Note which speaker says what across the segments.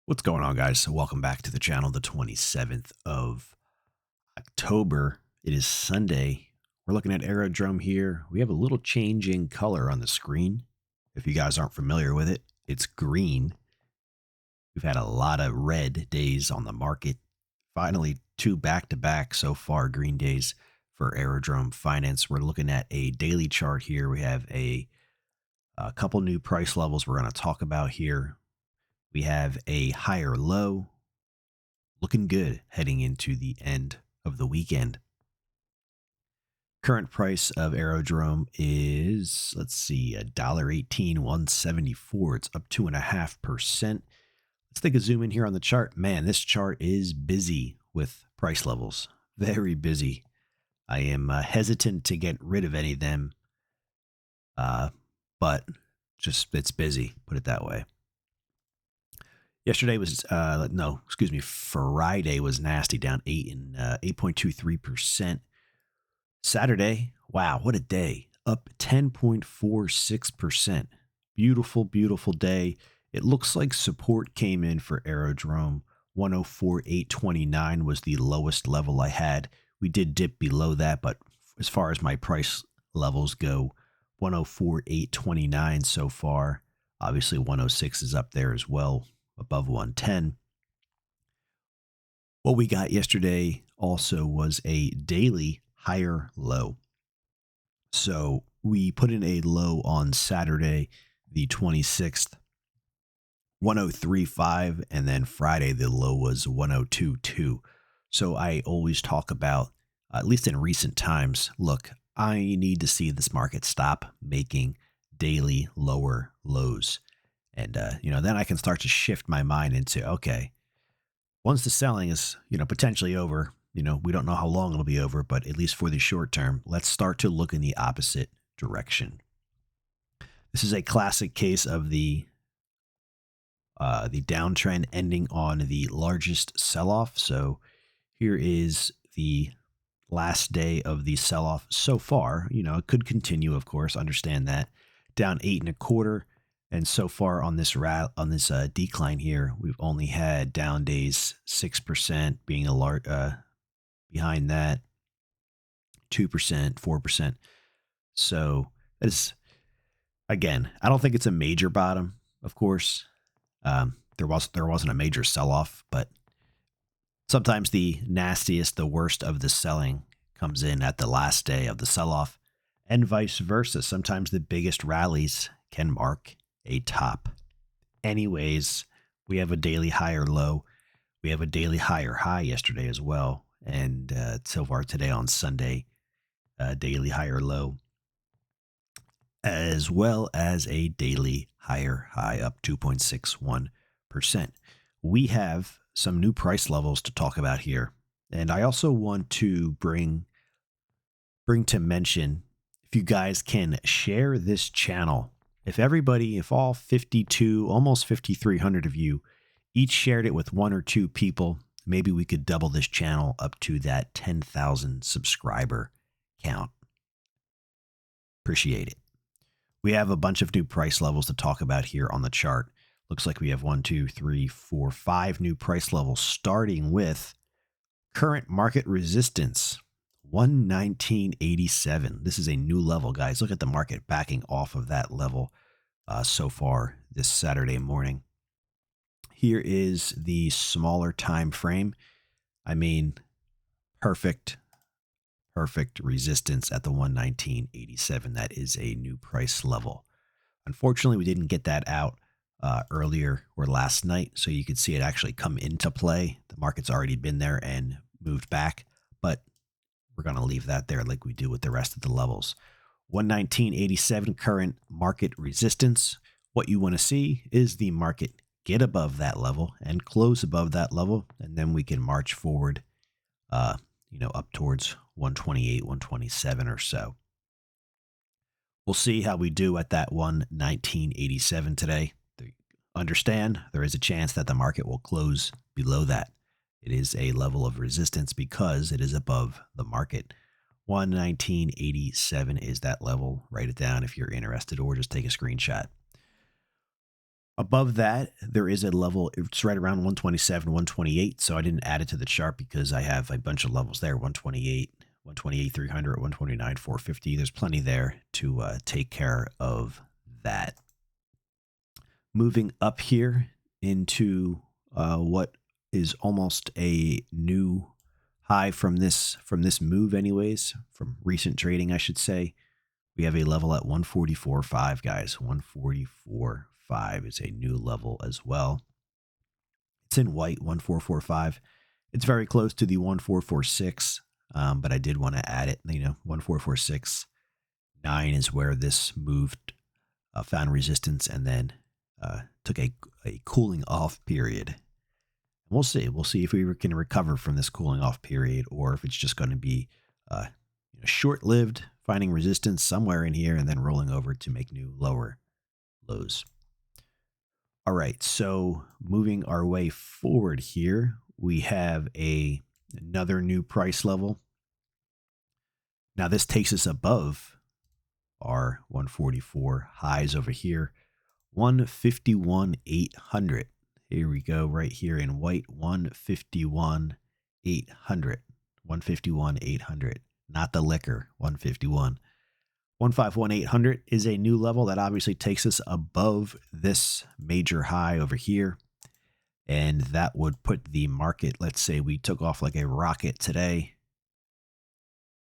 Speaker 1: What's going on, guys? So welcome back to the channel, the 27th of October. It is Sunday. We're looking at Aerodrome here. We have a little change in color on the screen. If you guys aren't familiar with it, it's green. We've had a lot of red days on the market. Finally, two back-to-back so far green days for Aerodrome Finance. We're looking at a daily chart here. We have a couple new price levels we're going to talk about here. We have a higher low, looking good heading into the end of the weekend. Current price of Aerodrome is, let's see, $1.18,174. It's up 2.5%. Let's take a zoom in here on the chart. Man, this chart is busy with price levels. Very busy. I am hesitant to get rid of any of them, but just it's busy, put it that way. Yesterday was Friday was nasty, down 8.23%. Saturday, wow, what a day, up 10.46%. Beautiful, beautiful day. It looks like support came in for Aerodrome. 104,829 was the lowest level I had. We did dip below that, but as far as my price levels go, 104,829 so far. Obviously, 106 is up there as well, above 110. What we got yesterday also was a daily higher low. So we put in a low on Saturday, the 26th, 103.5, and then Friday the low was 102.2. So I always talk about, at least in recent times, look, I need to see this market stop making daily lower lows. And, then I can start to shift my mind into, okay, once the selling is, potentially over, we don't know how long it'll be over, but at least for the short term, let's start to look in the opposite direction. This is a classic case of the downtrend ending on the largest sell-off. So here is the last day of the sell-off so far. It could continue, of course, understand that. Down 8.25%. And so far on this decline here, we've only had down days 6% being a large behind that, 2%, 4%. So that is, again, I don't think it's a major bottom. Of course, there wasn't a major sell-off, but sometimes the nastiest, the worst of the selling comes in at the last day of the sell-off, and vice versa. Sometimes the biggest rallies can mark a top. Anyways, we have a daily higher low. We have a daily higher high yesterday as well. And so far today on Sunday, daily higher low, as well as a daily higher high, up 2.61%. We have some new price levels to talk about here. And I also want to bring to mention, if you guys can share this channel, if all 52, almost 5,300 of you each shared it with one or two people, maybe we could double this channel up to that 10,000 subscriber count. Appreciate it. We have a bunch of new price levels to talk about here on the chart. Looks like we have 5 new price levels, starting with current market resistance, 119.87. This is a new level, guys. Look at the market backing off of that level so far this Saturday morning. Here is the smaller time frame. I mean, perfect resistance at the 119.87. That is a new price level. Unfortunately, we didn't get that out earlier or last night, so you could see it actually come into play. The market's already been there and moved back, but we're going to leave that there like we do with the rest of the levels. 119.87 current market resistance. What you want to see is the market get above that level and close above that level, and then we can march forward, up towards 128, 127 or so. We'll see how we do at that 119.87 today. Understand there is a chance that the market will close below that. It is a level of resistance because it is above the market. 119.87 is that level. Write it down if you're interested, or just take a screenshot. Above that, there is a level. It's right around 127, 128. So I didn't add it to the chart because I have a bunch of levels there: 128, 128, 300, 129, 450. There's plenty there to take care of that. Moving up here into what is almost a new high from this move, anyways, from recent trading, I should say. We have a level at 144.5, guys. 144.5 is a new level as well. It's in white, 1445. It's very close to the 1446, but I did want to add it. 1446.9 is where this moved, found resistance, and then took a cooling off period. We'll see. We'll see if we can recover from this cooling off period, or if it's just going to be short-lived, finding resistance somewhere in here and then rolling over to make new lower lows. All right, so moving our way forward here, we have another new price level. Now this takes us above our 144 highs over here, 151,800. Here we go, right here in white, 151,800. 151,800, not the liquor, 151. 151,800 is a new level that obviously takes us above this major high over here. And that would put the market, let's say we took off like a rocket today,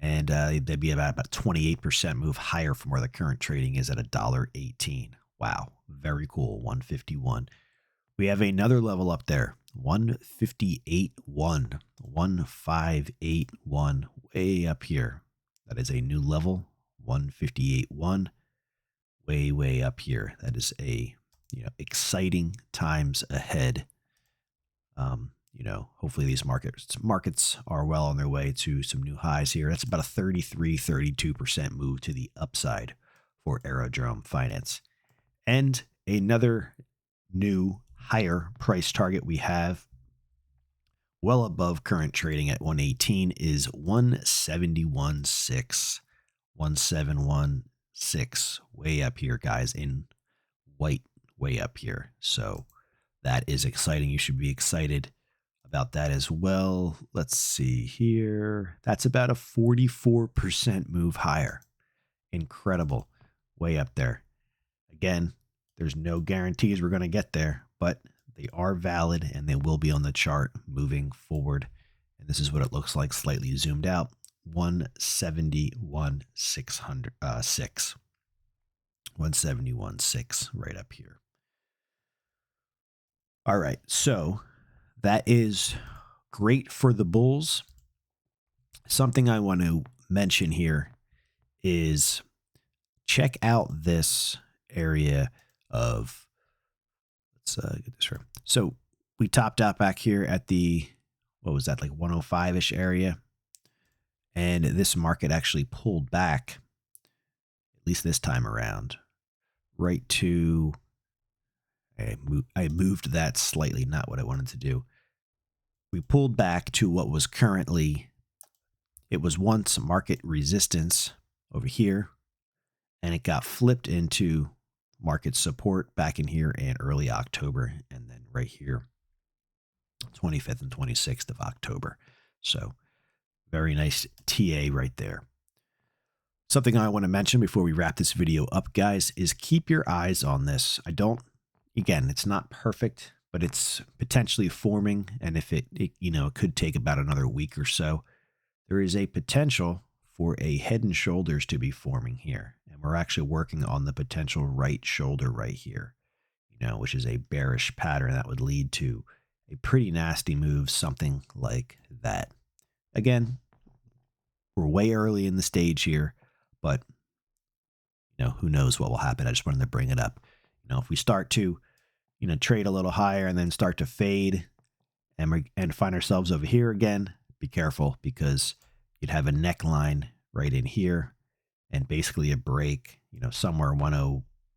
Speaker 1: and there'd be about 28% move higher from where the current trading is at $1.18. Wow, very cool, 151. We have another level up there, 158.1, 158.1, way up here. That is a new level, 158.1, way up here. That is a exciting times ahead. Hopefully these markets are well on their way to some new highs here. That's about a 32% move to the upside for Aerodrome Finance. And another new higher price target we have, well above current trading at 118, is 171.6. 171.6, way up here, guys, in white, way up here. So that is exciting. You should be excited about that as well. Let's see here. That's about a 44% move higher. Incredible. Way up there. Again, there's no guarantees we're going to get there, but they are valid and they will be on the chart moving forward. And this is what it looks like slightly zoomed out. 171.6. 171.6 right up here. All right, so that is great for the bulls. Something I want to mention here is check out this area of, let's get this right. So we topped out back here at the, what was that, like 105-ish area. And this market actually pulled back, at least this time around, right to, I moved that slightly, not what I wanted to do. We pulled back to what was currently, it was once market resistance over here, and it got flipped into market support back in here in early October, and then right here, 25th and 26th of October. So very nice TA right there. Something I want to mention before we wrap this video up, guys, is keep your eyes on this. Again, it's not perfect, but it's potentially forming. And if it could take about another week or so, there is a potential for a head and shoulders to be forming here. And we're actually working on the potential right shoulder right here, which is a bearish pattern that would lead to a pretty nasty move, something like that. Again, we're way early in the stage here, but who knows what will happen. I just wanted to bring it up. If we start to, trade a little higher and then start to fade and find ourselves over here again, be careful, because you'd have a neckline right in here and basically a break, somewhere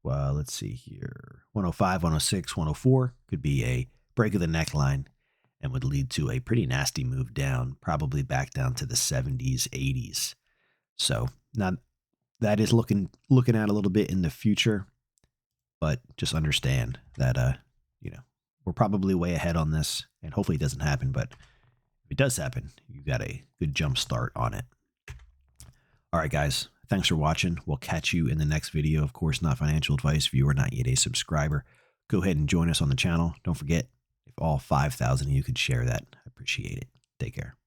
Speaker 1: let's see here, 105, 106, 104 could be a break of the neckline and would lead to a pretty nasty move down, probably back down to the 70s, 80s. So now that is looking at a little bit in the future, but just understand that, you know, we're probably way ahead on this, and hopefully it doesn't happen. But if it does happen, you got a good jump start on it. All right, guys, thanks for watching. We'll catch you in the next video. Of course, not financial advice. If you are not yet a subscriber, go ahead and join us on the channel. Don't forget, if all 5,000 of you could share that, I appreciate it. Take care.